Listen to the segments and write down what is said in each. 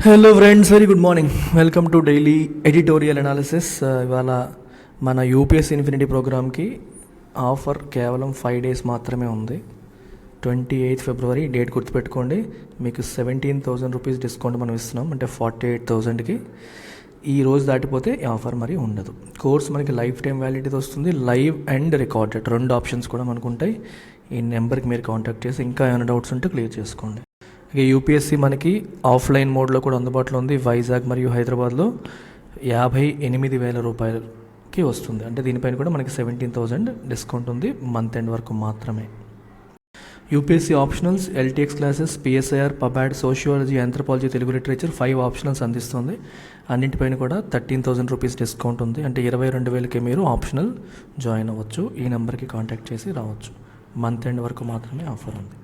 Hello friends, very good morning. Welcome to daily editorial analysis. ఇవాళ మన UPSC infinity ప్రోగ్రామ్కి offer కేవలం 5 days మాత్రమే ఉంది. 28th February డేట్ గుర్తుపెట్టుకోండి. మీకు 17,000 రూపీస్ డిస్కౌంట్ మనం ఇస్తున్నాం, అంటే 48,000కి. ఈ రోజు దాటిపోతే ఈ ఆఫర్ మరి ఉండదు. కోర్స్ మనకి లైఫ్ టైం వ్యాలిడిటీ వస్తుంది. లైవ్ అండ్ రికార్డెడ్ 2 ఆప్షన్స్ కూడా మనకు ఉంటాయి. ఈ నెంబర్కి మీరు కాంటాక్ట్ చేసి ఇంకా ఏమైనా డౌట్స్ ఉంటే క్లియర్ చేసుకోండి. ఇక యూపీఎస్సీ మనకి ఆఫ్లైన్ మోడ్లో కూడా అందుబాటులో ఉంది. వైజాగ్ మరియు హైదరాబాద్లో 58,000 రూపాయలకి వస్తుంది. అంటే దీనిపైన కూడా మనకి 17,000 డిస్కౌంట్ ఉంది. మంత్ ఎండ్ వరకు మాత్రమే. UPSC optionals, LTX classes, PSIR, pubad, sociology, anthropology, Telugu literature 5 optionals అందిస్తుంది. అన్నింటిపైన కూడా 13,000 రూపీస్ డిస్కౌంట్ ఉంది. అంటే 22,000కి మీరు ఆప్షనల్ జాయిన్ అవ్వచ్చు. ఈ నెంబర్కి కాంటాక్ట్ చేసి రావచ్చు. మంత్ ఎండ్ వరకు మాత్రమే ఆఫర్ ఉంది.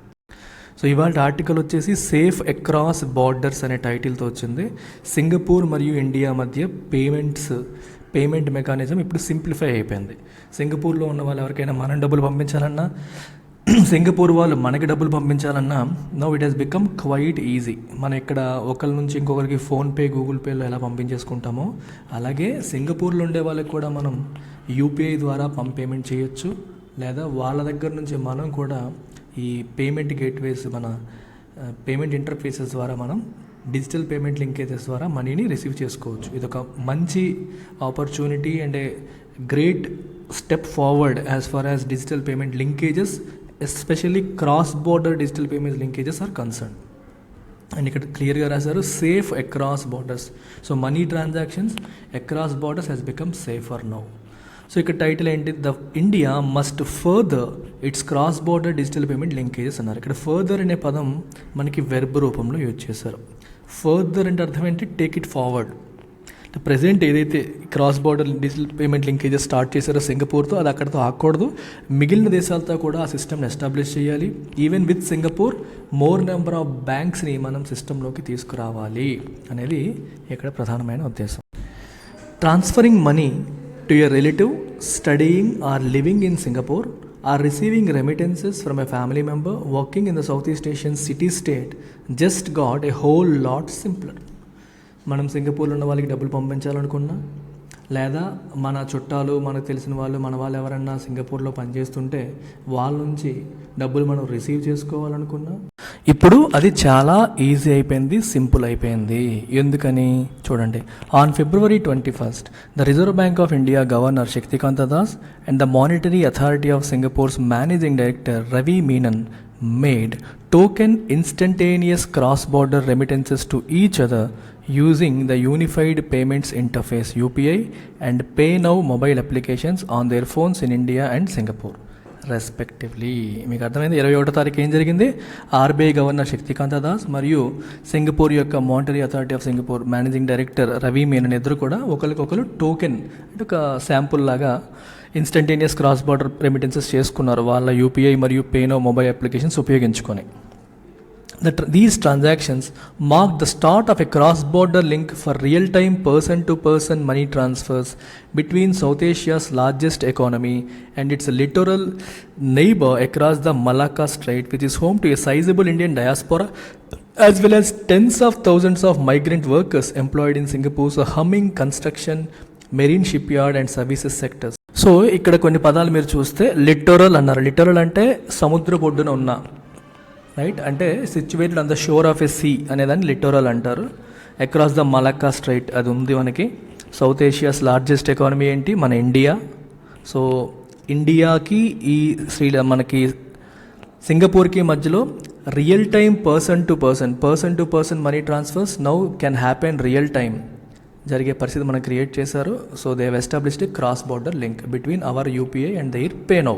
సో ఇవాళ ఆర్టికల్ వచ్చేసి సేఫ్ అక్రాస్ బార్డర్స్ అనే టైటిల్తో వచ్చింది. సింగపూర్ మరియు ఇండియా మధ్య పేమెంట్ మెకానిజం ఇప్పుడు సింప్లిఫై అయిపోయింది. సింగపూర్లో ఉన్న వాళ్ళు ఎవరికైనా మనం డబ్బులు పంపించాలన్నా, సింగపూర్ వాళ్ళు మనకి డబ్బులు పంపించాలన్నా now it has become quite easy. మనం ఇక్కడ ఒకరి నుంచి ఇంకొకరికి ఫోన్పే, గూగుల్ పేలో ఎలా పంపించేసుకుంటామో అలాగే సింగపూర్లో ఉండే వాళ్ళకి కూడా మనం యూపీఐ ద్వారా పేమెంట్ చేయొచ్చు. లేదా వాళ్ళ దగ్గర నుంచి మనం కూడా ఈ పేమెంట్ గేట్వేస్, మన పేమెంట్ ఇంటర్ఫేసెస్ ద్వారా మనం డిజిటల్ పేమెంట్ లింకేజెస్ ద్వారా మనీని రిసీవ్ చేసుకోవచ్చు. ఇది ఒక మంచి opportunity and a great step forward as far as digital payment linkages, especially cross border digital payment linkages are concern. And ఇక్కడ క్లియర్గా రాశారు safe across borders. So money transactions across borders has become safer now. So ఇక్కడ title ఏంటి? The India must further its cross border digital payment linkages అన్నారు. ఇక్కడ further అనే పదం మనకి వెర్బ్ రూపంలో యూజ్ చేశారు. ఫర్దర్ అంటే అర్థం ఏంటి? Take it forward. ప్రజెంట్ ఏదైతే cross border digital payment linkages start చేశారో సింగపూర్తో, అది అక్కడితో ఆగకూడదు. మిగిలిన దేశాలతో కూడా ఆ సిస్టమ్ని ఎస్టాబ్లిష్ చేయాలి. Even with Singapore more number of బ్యాంక్స్ని మనం సిస్టంలోకి తీసుకురావాలి అనేది ఇక్కడ ప్రధానమైన ఉద్దేశం. Transferring money to a relative studying or living in Singapore or receiving remittances from a family member working in the Southeast Asian city-state just got a whole lot simpler. మనం సింగపూర్లో ఉన్న వాళ్ళకి డబ్బులు పంపించాలనుకున్నా, లేదా మన చుట్టాలు, మనకు తెలిసిన వాళ్ళు, మన వాళ్ళు ఎవరన్నా సింగపూర్లో పనిచేస్తుంటే వాళ్ళ నుంచి డబ్బులు మనం రిసీవ్ చేసుకోవాలనుకున్నా ఇప్పుడు అది చాలా ఈజీ అయిపోయింది, సింపుల్ అయిపోయింది. ఎందుకని చూడండి. On February 21st the Reserve Bank of India governor Shaktikanta Das and the Monetary Authority of Singapore's managing director Ravi Menon made token instantaneous cross-border remittances to each other using the Unified Payments Interface UPI and Pay Now mobile applications on their phones in India and Singapore respectively. మీకు అర్థమైంది? 21వ తారీఖు ఏం జరిగింది? RBI governor Shaktikanta Das మరియు Singapore యొక్క Monetary Authority of Singapore managing director Ravi Menon ఇద్దరు కూడా ఒకరికొకరు టోకెన్ అంటే ఒక శాంపుల్ లాగా ఇన్స్టంటేనియస్ క్రాస్ బార్డర్ రెమిటెన్సెస్ చేసుకున్నారు వాళ్ళ యూపీఐ మరియు పేనో మొబైల్ అప్లికేషన్స్ ఉపయోగించుకొని. These transactions mark the start of a cross-border link for real-time person-to-person money transfers between South Asia's largest economy and its littoral neighbor across the Malacca Strait, which is home to a sizable Indian diaspora as well as tens of thousands of migrant workers employed in Singapore's humming construction, marine shipyard and services sectors. So ఇక్కడ కొన్ని పదాలు మీరు చూస్తే littoral అన్నారు. Littoral అంటే సముద్ర ఒడ్డున ఉన్న, రైట్, అంటే situated on the shore of a sea అనేదాన్ని లిటోరల్ అంటారు. అక్రాస్ ద మలక్కా స్ట్రైట్ అది ఉంది మనకి. సౌత్ ఏషియాస్ లార్జెస్ట్ ఎకానమీ ఏంటి? మన ఇండియా. సో ఇండియాకి ఈ మనకి సింగపూర్కి మధ్యలో real time person to person money transfers now can happen real time జరిగే పరిస్థితి మనం క్రియేట్ చేశారు. So they have established cross border link between hour UPI and their pay now.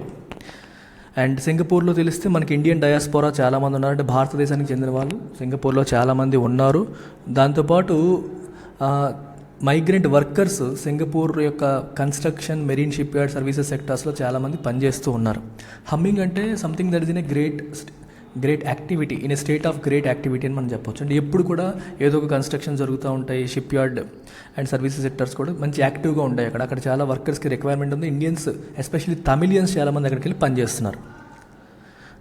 And సింగపూర్లో తెలిస్తే మనకి ఇండియన్ డయాస్పోరా చాలామంది ఉన్నారు. అంటే భారతదేశానికి చెందిన వాళ్ళు సింగపూర్లో చాలామంది ఉన్నారు. దాంతోపాటు మైగ్రెంట్ వర్కర్స్ సింగపూర్ యొక్క construction, marine shipyard, services సెక్టర్స్లో చాలామంది పనిచేస్తూ ఉన్నారు. హమ్మింగ్ అంటే something that is in a great activity, in a state of great activity అని మనం చెప్పొచ్చు. అంటే ఎప్పుడు కూడా ఏదో ఒక కన్స్ట్రక్షన్ జరుగుతూ ఉంటాయి. Ship yard and services sectors కూడా మంచి యాక్టివ్గా ఉంటాయి. అక్కడ చాలా వర్కర్స్కి రిక్వైర్మెంట్ ఉంది. ఇండియన్స్ ఎస్పెషల్లీ తమిళియన్స్ చాలామంది అక్కడికి వెళ్ళి పనిచేస్తున్నారు.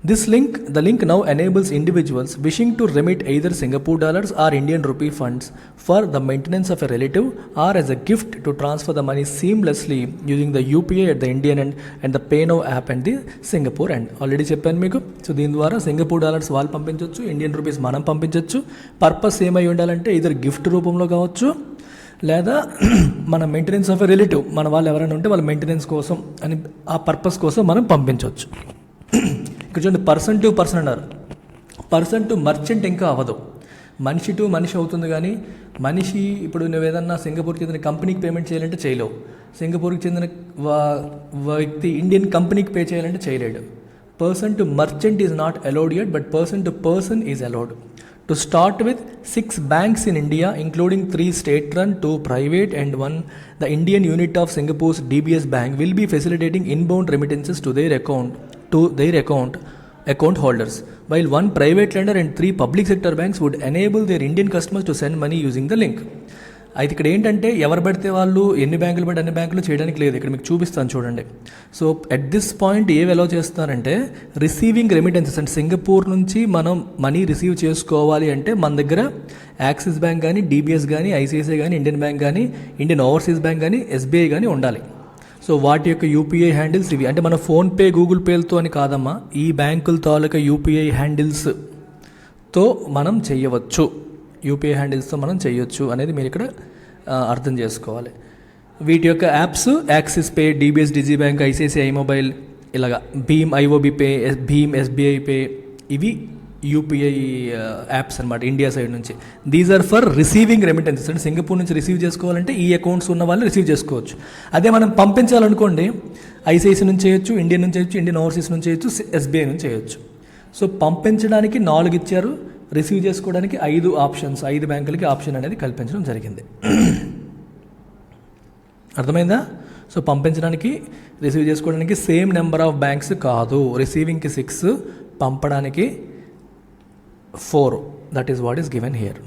The link now enables individuals wishing to remit either Singapore dollars or Indian rupee funds for the maintenance of a relative or as a gift to transfer the money seamlessly using the UPI at the Indian end and the PayNow app and the Singapore end. Already చెప్పాను మీకు. So దీని ద్వారా Singapore dollars వాళ్ళు పంపించవచ్చు, Indian rupees మనం పంపించవచ్చు. Purpose ఏమై ఉండాలంటే ఇద్దరు గిఫ్ట్ రూపంలో కావచ్చు, లేదా మన మెయింటెనెన్స్ ఆఫ్ ఎ రిలేటివ్, మన వాళ్ళు ఎవరైనా ఉంటే వాళ్ళ మెయింటెనెన్స్ కోసం అని ఆ పర్పస్ కోసం మనం పంపించవచ్చు. ఇక్కడ చూడండి, పర్సన్ టు పర్సన్ అన్నారు. పర్సన్ టు మర్చెంట్ ఇంకా అవ్వదు, మనిషి టు మనిషి అవుతుంది. కానీ మనిషి ఇప్పుడు నువ్వు ఏదన్నా సింగపూర్కి చెందిన కంపెనీకి పేమెంట్ చేయాలంటే చేయలేవు, సింగపూర్కి చెందిన వ్యక్తి ఇండియన్ కంపెనీకి పే చేయాలంటే చేయలేడు. Person to merchant is not allowed yet, but person to person is allowed. To start with, 6 banks in India, including 3 state-run, 2 private and 1 the Indian unit of Singapore's DBS Bank, will be facilitating inbound remittances to their account holders, while 1 private lender and 3 public sector banks would enable their Indian customers to send money using the link. అయితే ఇక్కడ ఏంటంటే ఎవరు పడితే వాళ్ళు ఎన్ని బ్యాంకులు పడితే అన్ని బ్యాంకులు చేయడానికి లేదు. ఇక్కడ మీకు చూపిస్తాను చూడండి. సో అట్ దిస్ పాయింట్ ఏవి అలౌ చేస్తున్నారంటే రిసీవింగ్ రెమిటెన్సెస్ అంటే సింగపూర్ నుంచి మనం మనీ రిసీవ్ చేసుకోవాలి అంటే మన దగ్గర యాక్సిస్ బ్యాంక్ కానీ, డిబిఎస్ కానీ, ఐసిఐసిఐ కానీ, ఇండియన్ బ్యాంక్ కానీ, ఇండియన్ ఓవర్సీస్ బ్యాంక్ కానీ, ఎస్బీఐ కానీ ఉండాలి. సో వాటి యొక్క యూపీఐ హ్యాండిల్స్ ఇవి. అంటే మన ఫోన్పే, గూగుల్ పేలతో అని కాదమ్మా, ఈ బ్యాంకుల తాలూకా యూపీఐ హ్యాండిల్స్తో మనం చేయవచ్చు, యూపీఐ హ్యాండిల్స్తో మనం చేయొచ్చు అనేది మీరు ఇక్కడ అర్థం చేసుకోవాలి. వీటి యొక్క apps Axis pay, DBS digi bank, ICICI mobile, ఇలాగా భీమ్ ఐఓబి పే, భీమ్ ఎస్బీఐ పే, ఇవి యూపీఐ యాప్స్ అనమాట ఇండియా సైడ్ నుంచి. These are for receiving remittances. అంటే సింగపూర్ నుంచి రిసీవ్ చేసుకోవాలంటే ఈ అకౌంట్స్ ఉన్న వాళ్ళు రిసీవ్ చేసుకోవచ్చు. అదే మనం పంపించాలనుకోండి, ఐసిఐసి నుంచి చేయొచ్చు, ఇండియన్ నుంచి చేయొచ్చు, ఇండియన్ ఓవర్సీస్ నుంచి చేయొచ్చు, ఎస్బీఐ నుంచి చేయొచ్చు. సో పంపించడానికి 4 ఇచ్చారు, రిసీవ్ చేసుకోవడానికి 5 ఆప్షన్స్, 5 బ్యాంకులకి ఆప్షన్ అనేది కల్పించడం జరిగింది. అర్థమైందా? సో పంపించడానికి, రిసీవ్ చేసుకోవడానికి సేమ్ నెంబర్ ఆఫ్ బ్యాంక్స్ కాదు. రిసీవింగ్కి 6, పంపడానికి 4. That is what is given here.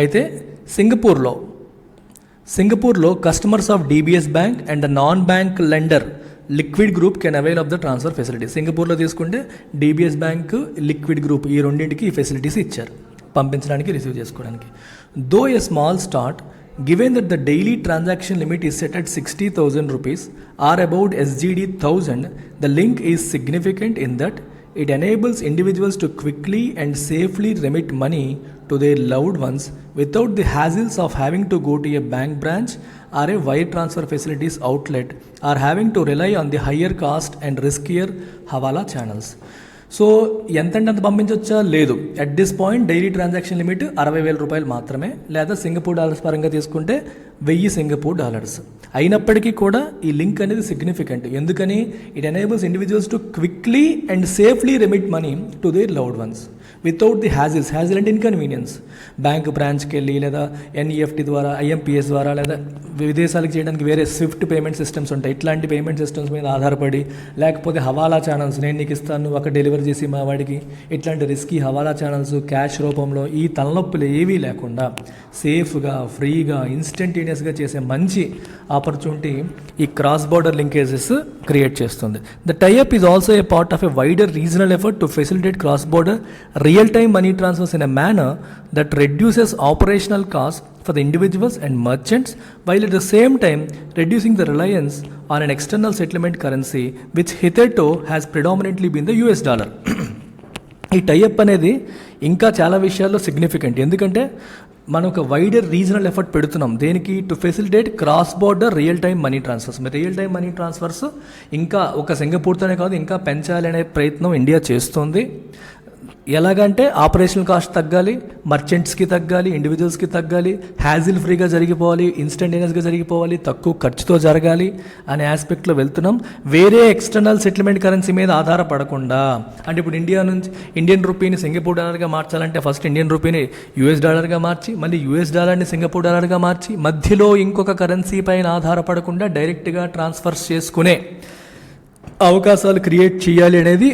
అయితే సింగపూర్లో customers of DBS bank and the non bank lender liquid group can avail of the transfer facility. సింగపూర్లో తీసుకుంటే డిబిఎస్ బ్యాంక్, లిక్విడ్ గ్రూప్ ఈ రెండింటికి ఈ facilities ఇచ్చారు పంపించడానికి, రిసీవ్ చేసుకోవడానికి. Though a small start, given that the daily transaction limit is set at 60,000 rupees or about SGD 1000, the link is significant in that it enables individuals to quickly and safely remit money to their loved ones without the hassles of having to go to a bank branch or a wire transfer facilities outlet or having to rely on the higher cost and riskier hawala channels. So ఎంతంటే అంత పంపించవచ్చా? లేదు. At this point daily transaction limit 60,000 రూపాయలు మాత్రమే, లేదా Singapore dollars పరంగా తీసుకుంటే 1000 Singapore dollars. అయినప్పటికీ కూడా ఈ లింక్ అనేది సిగ్నిఫికెంట్. ఎందుకని? It enables individuals to quickly and safely remit money to their loved ones without the hassle అంటే ఇన్కన్వీనియన్స్. బ్యాంక్ బ్రాంచ్కి వెళ్ళి, లేదా ఎన్ఈఎఫ్టీ ద్వారా, ఐఎంపిఎస్ ద్వారా, లేదా విదేశాలకు చేయడానికి వేరే స్విఫ్ట్ పేమెంట్ సిస్టమ్స్ ఉంటాయి. ఇట్లాంటి పేమెంట్ సిస్టమ్స్ మీద ఆధారపడి, లేకపోతే హవాలా ఛానల్స్, నేను నీకు ఇస్తాను ఒక డెలివరీ చేసి మా వాడికి, ఇట్లాంటి రిస్కీ హవాలా ఛానల్స్ క్యాష్ రూపంలో ఈ తలనొప్పులు ఏవీ లేకుండా సేఫ్గా, ఫ్రీగా, ఇన్స్టంటేనియస్గా చేసే మంచి ఆపర్చునిటీ ఈ క్రాస్ బోర్డర్ లింకేజెస్ క్రియేట్ చేస్తుంది. The tie up is also a part of a wider regional effort to facilitate cross border real-time money transfers in a manner that reduces operational costs for the individuals and merchants, while at the same time reducing the reliance on an external settlement currency which hitherto has predominantly been the US dollar. ఈ tie up అనేది ఇంకా చాలా విషయాల్లో significant. ఎందుకంటే మనం ఒక wider regional effort పెడుతున్నాం. దేనికి? To facilitate cross border real time money transfers. Real time money transfers ఇంకా ఒక సింగపూర్తోనే కాదు, ఇంకా పెంచాలి అనే ప్రయత్నం ఇండియా చేస్తుంది. ఎలాగంటే ఆపరేషనల్ కాస్ట్ తగ్గాలి, మర్చెంట్స్కి తగ్గాలి, ఇండివిజువల్స్కి తగ్గాలి, హ్యాజిల్ ఫ్రీగా జరిగిపోవాలి, ఇన్స్టంటేనియస్గా జరిగిపోవాలి, తక్కువ ఖర్చుతో జరగాలి అనే ఆస్పెక్ట్లో వెళ్తున్నాం. వేరే ఎక్స్టర్నల్ సెటిల్మెంట్ కరెన్సీ మీద ఆధారపడకుండా, అంటే ఇప్పుడు ఇండియా నుంచి ఇండియన్ రూపీని సింగపూర్ డాలర్గా మార్చాలంటే ఫస్ట్ ఇండియన్ రూపీని యూఎస్ డాలర్గా మార్చి, మళ్ళీ యూఎస్ డాలర్ని సింగపూర్ డాలర్గా మార్చి, మధ్యలో ఇంకొక కరెన్సీ పైన ఆధారపడకుండా డైరెక్ట్గా ట్రాన్స్ఫర్స్ చేసుకునే అవకాశాలు క్రియేట్ చేయాలి అనేది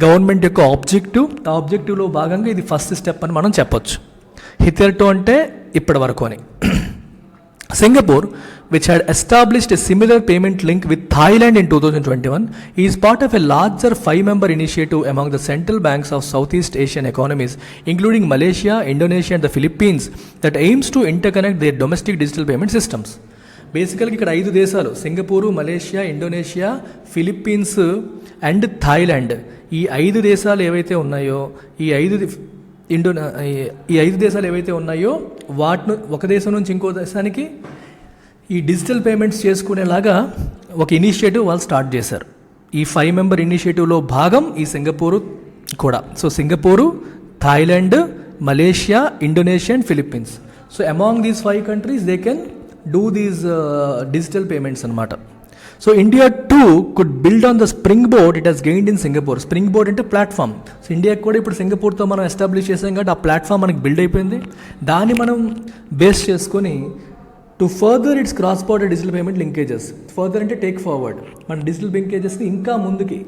గవర్నమెంట్ యొక్క ఆబ్జెక్టివ్. ఆ ఆబ్జెక్టివ్లో భాగంగా ఇది ఫస్ట్ స్టెప్ అని మనం చెప్పొచ్చు. హిథెర్టో అంటే ఇప్పటి వరకు అని. Singapore which had established a similar payment link with Thailand in 2021, is part of a larger 5-member initiative among the central banks of Southeast Asian economies, including Malaysia, Indonesia, and the Philippines, that aims to interconnect their domestic digital payment systems. బేసికల్గా ఇక్కడ 5 దేశాలు, Singapore, Malaysia, Indonesia, Philippines and Thailand. ఈ 5 దేశాలు ఏవైతే ఉన్నాయో ఈ 5 దేశాలు ఏవైతే ఉన్నాయో వాటిని ఒక దేశం నుంచి ఇంకో దేశానికి ఈ డిజిటల్ పేమెంట్స్ చేసుకునేలాగా ఒక ఇనిషియేటివ్ వాళ్ళు స్టార్ట్ చేశారు. ఈ 5-member ఇనిషియేటివ్లో భాగం ఈ సింగపూరు కూడా. So Singapore, Thailand, Malaysia, Indonesia and Philippines. So among these 5 countries they can do these digital payments అనమాట. So India too could build on the springboard it has gained in Singapore. Springboard అంటే platform. So ఇండియాకి కూడా ఇప్పుడు సింగపూర్తో మనం establish చేసాం కాబట్టి ఆ platform మనకి బిల్డ్ అయిపోయింది. దాన్ని మనం బేస్ చేసుకొని to further its cross border digital payment linkages, further అంటే టేక్ ఫార్వర్డ్, మన డిజిటల్ లింకేజెస్ని ఇంకా ముందుకి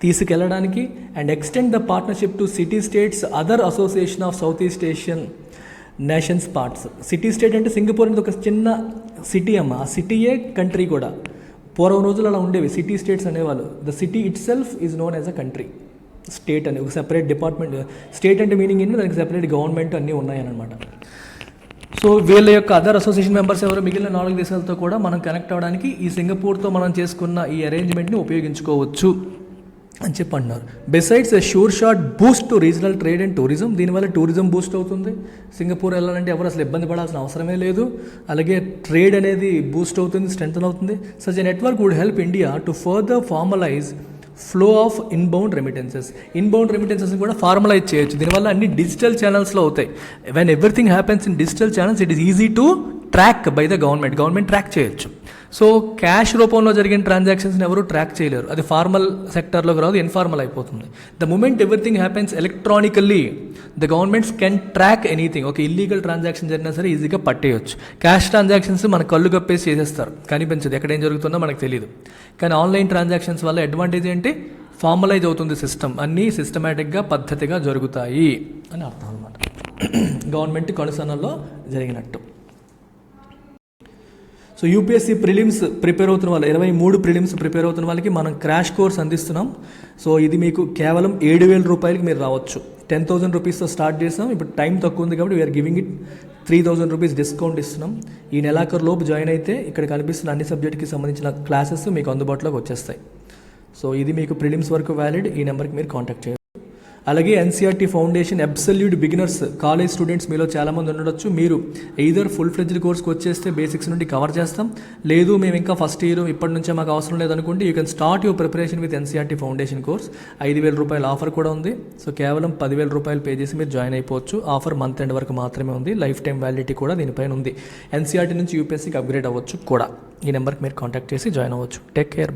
తీసుకెళ్ళడానికి and extend the partnership two city states other association of south east Asian nations parts. City state అంటే సింగపూర్ అనేది ఒక చిన్న సిటీ అమ్మ, ఆ సిటీయే కంట్రీ కూడా. పూర్వం రోజులు అలా ఉండేవి, సిటీ స్టేట్స్ అనేవాళ్ళు. The city it self is known as a country. State అని ఒక సెపరేట్ డిపార్ట్మెంట్. స్టేట్ అంటే మీనింగ్ ఏంటి, దానికి సెపరేట్ గవర్నమెంట్ అన్నీ ఉన్నాయన్నమాట. సో వీళ్ళ యొక్క అదర్ అసోసియేషన్ మెంబర్స్ ఎవరు, మిగిలిన 4 దేశాలతో కూడా మనం కనెక్ట్ అవ్వడానికి ఈ సింగపూర్తో మనం చేసుకున్న ఈ అరేంజ్మెంట్ని ఉపయోగించుకోవచ్చు అని చెప్పి అంటున్నారు. Besides a sure shot Boost to regional trade and tourism. దీనివల్ల టూరిజం బూస్ట్ అవుతుంది. సింగపూర్ వెళ్ళాలంటే ఎవరు అసలు ఇబ్బంది పడాల్సిన అవసరమే లేదు. అలాగే ట్రేడ్ అనేది బూస్ట్ అవుతుంది, స్ట్రెంథన్ అవుతుంది. Such a network would help India to further formalise flow of inbound remittances. Inbound రెమిటెన్సెస్ని కూడా ఫార్మలైజ్ చేయొచ్చు. దీనివల్ల అన్ని డిజిటల్ ఛానల్స్లో అవుతాయి. When everything happens in digital channels it is easy to track by the government track చేయొచ్చు. So cash రూపంలో జరిగిన ట్రాన్సాక్షన్స్ని ఎవరు ట్రాక్ చేయలేరు. అది ఫార్మల్ సెక్టర్లోకి రాదు, ఇన్ఫార్మల్ అయిపోతుంది. The moment everything happens electronically the governments can track anything. ఒక ఇల్లీగల్ ట్రాన్సాక్షన్ జరిగినా సరే ఈజీగా పట్టేయచ్చు. క్యాష్ ట్రాన్సాక్షన్స్ మన కళ్ళు కప్పేసి చేసేస్తారు, కనిపించదు, ఎక్కడ ఏం జరుగుతుందో మనకు తెలియదు. కానీ ఆన్లైన్ ట్రాన్సాక్షన్స్ వల్ల అడ్వాంటేజ్ ఏంటి, ఫార్మలైజ్ అవుతుంది సిస్టమ్, అన్నీ సిస్టమేటిక్గా పద్ధతిగా జరుగుతాయి అని అర్థం అనమాట. గవర్నమెంట్ కనుసన్నల్లో జరిగినట్టు. సో యూపీఎస్సీ ప్రిలిమ్స్ ప్రిపేర్ అవుతున్న వాళ్ళు, 23 ప్రిలిమ్స్ ప్రిపేర్ అవుతున్న వాళ్ళకి మనం క్రాష్ కోర్స్ అందిస్తున్నాం. సో ఇది మీకు కేవలం 7,000 రూపాయలకి మీరు రావచ్చు. 10,000 రూపీస్తో స్టార్ట్ చేసాం. ఇప్పుడు టైం తక్కువ ఉంది కాబట్టి we are giving it 3,000 rupees discount ఇస్తున్నాం. ఈ నెలాఖరు లోపు జాయిన్ అయితే ఇక్కడ కనిపిస్తున్న అన్ని సబ్జెక్ట్కి సంబంధించిన క్లాసెస్ మీకు అందుబాటులోకి వచ్చేస్తాయి. సో ఇది మీకు ప్రిలిమ్స్ వరకు వ్యాలిడ్. ఈ నెంబర్కి మీరు కాంటాక్ట్ చేయవచ్చు. అలాగే NCERT foundation absolute beginners college students మీలో చాలామంది ఉండొచ్చు. మీరు ఎయిదర్ ఫుల్ ఫ్లెడ్జ్డ్ కోర్స్కి వచ్చేస్తే బేసిక్స్ నుండి కవర్ చేస్తాం, లేదు మేము ఇంకా ఫస్ట్ ఇయర్ ఇప్పటి నుంచే మాకు అవసరం లేదనుకుంటే you can start your preparation with NCERT foundation course. 5,000 రూపాయల ఆఫర్ కూడా ఉంది. సో కేవలం 10,000 రూపాయలు పే చేసి మీరు జాయిన్ అయిపోవచ్చు. ఆఫర్ మంత్ ఎండ్ వరకు మాత్రమే ఉంది. లైఫ్ టైం వ్యాలిడిటీ కూడా దీనిపైన ఉంది. ఎన్సీఆర్టీ నుంచి యూపీఎస్సీకి అప్గ్రేడ్ అవ్వచ్చు కూడా. ఈ నెంబర్కి మీరు కాంటాక్ట్ చేసి జాయిన్ అవ్వచ్చు. Take care.